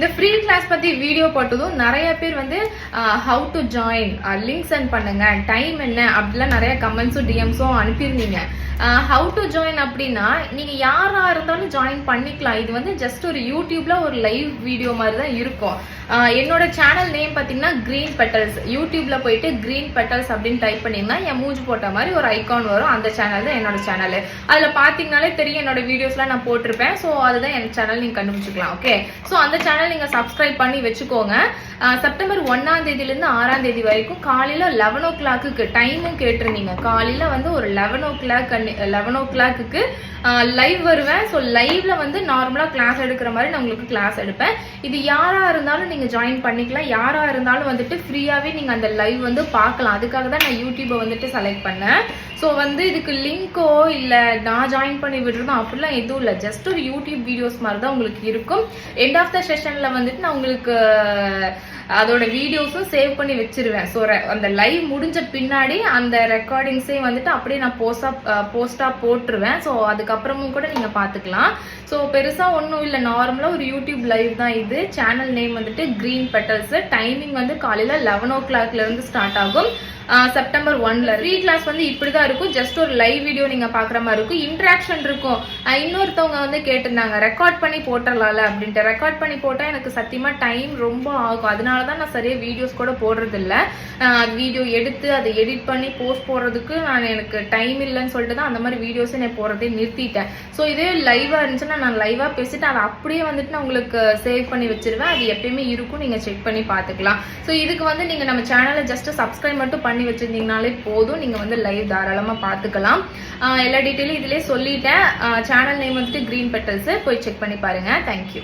இந்த free class பத்தி video போட்டதும் நிறைய பேர் வந்து how to join, link send பண்ணுங்க, டைம் என்ன அப்படிலாம் நிறைய கமெண்ட்ஸும் டிஎம்ஸும் அனுப்பியிருந்தீங்க. ஹவு டு ஜாயின் அப்படின்னா நீங்க யாரா இருந்தாலும் ஜாயின் பண்ணிக்கலாம். இது வந்து ஜஸ்ட் ஒரு யூடியூப்ல ஒரு லைவ் வீடியோ மாதிரி தான் இருக்கும். என்னோட சேனல் நேம் பார்த்தீங்கன்னா கிரீன் பெட்டல்ஸ். யூடியூப்ல போயிட்டு கிரீன் பெட்டல்ஸ் அப்படின்னு டைப் பண்ணீங்கன்னா என் மூஞ்சி போட்ட மாதிரி ஒரு ஐகான் வரும். அந்த சேனல் தான் என்னோட சேனல். அதில் பார்த்தீங்கனாலே தெரியும் என்னோட வீடியோஸ்லாம் நான் போட்டிருப்பேன். ஸோ அதுதான் என் சேனல் நீங்கள் கண்டுபிடிச்சிக்கலாம். ஓகே, ஸோ அந்த சேனல் நீங்கள் சப்ஸ்கிரைப் பண்ணி வச்சுக்கோங்க. செப்டம்பர் 1ஆம் தேதியிலேருந்து 6ஆம் தேதி வரைக்கும் காலையில் 11 o'clock டைமும் கேட்டிருந்தீங்க. காலையில் வந்து ஒரு 11 o'clock லைவ் வருவேன். ஸோ லைவ்ல வந்து நார்மலாக கிளாஸ் எடுக்கிற மாதிரி நான் உங்களுக்கு கிளாஸ் எடுப்பேன். இது யாரா இருந்தாலும் நீங்க ஜாயின் பண்ணிக்கலாம். யாரா இருந்தாலும் வந்துட்டு ஃப்ரீயாவே நீங்க அந்த லைவ் வந்து பார்க்கலாம். அதுக்காக தான் நான் யூடியூபை வந்துட்டு செலக்ட் பண்ணேன். ஸோ வந்து இதுக்கு லிங்கோ இல்லை நான் ஜாயின் பண்ணி விடுறதோ அப்படிலாம் எதுவும் இல்லை. ஜஸ்ட் ஒரு யூடியூப் வீடியோஸ் மாதிரி தான் உங்களுக்கு இருக்கும். எண்ட் ஆஃப் த செஷன்ல வந்துட்டு நான் உங்களுக்கு அதோட வீடியோஸும் சேவ் பண்ணி வச்சிருவேன். ஸோ அந்த லைவ் முடிஞ்ச பின்னாடி அந்த ரெக்கார்டிங்ஸே வந்துட்டு அப்படியே நான் போஸ்டா போட்டுருவேன். ஸோ அதுக்கப்புறமும் கூட நீங்க பாத்துக்கலாம். ஸோ பெருசா ஒன்றும் இல்லை, நார்மலா ஒரு யூடியூப் லைவ் தான் இது. சேனல் நேம் வந்துட்டு கிரீன் பெட்டல்ஸ். டைமிங் வந்து காலையில 11 o'clock இருந்து ஸ்டார்ட் ஆகும். செப்டம்பர் 1ல ஃப்ரீ கிளாஸ் வந்து இப்படிதான் இருக்கும். ஜஸ்ட் ஒரு லைவ் வீடியோ நீங்க பாக்குற மாதிரி இருக்கும். இன்ட்ராக்ஷன் இருக்கும். இன்னொருத்தவங்க வந்து கேட்டிருந்தாங்க ரெக்கார்ட் பண்ணி போட்டுடலாம்ல அப்படின்ட்டு. ரெக்கார்ட் பண்ணி போட்டா எனக்கு சத்தியமா டைம் ரொம்ப ஆகும். அதனாலதான் நான் சரியா வீடியோஸ் கூட போடுறது இல்ல. வீடியோ எடுத்து அதை எடிட் பண்ணி போஸ்ட் போடுறதுக்கு எனக்கு டைம் இல்லைன்னு சொல்லிட்டு தான் அந்த மாதிரி வீடியோஸ் நான் போடுறதே நிறுத்திட்டேன். ஸோ இதே லைவா இருந்துச்சுன்னா நான் லைவா பேசிட்டு அதை அப்படியே வந்துட்டு நான் உங்களுக்கு சேவ் பண்ணி வச்சிருவேன். அது எப்பயுமே இருக்கும், நீங்க செக் பண்ணி பாத்துக்கலாம். ஸோ இதுக்கு வந்து நீங்க நம்ம சேனலை ஜஸ்ட் சப்ஸ்கிரைப் மட்டும் பண்ணி வச்சிருந்தீங்கனாலே போதும். நீங்க வந்து லைவ் தாராளமா பாத்துக்கலாம். எல்லா டீட்டெயிலும் இதுலயே சொல்லிட்டேன். சேனல் நேம் வந்துட்டு கிரீன் பெட்டல்ஸ். போய் செக் பண்ணி பாருங்க. தேங்க்யூ.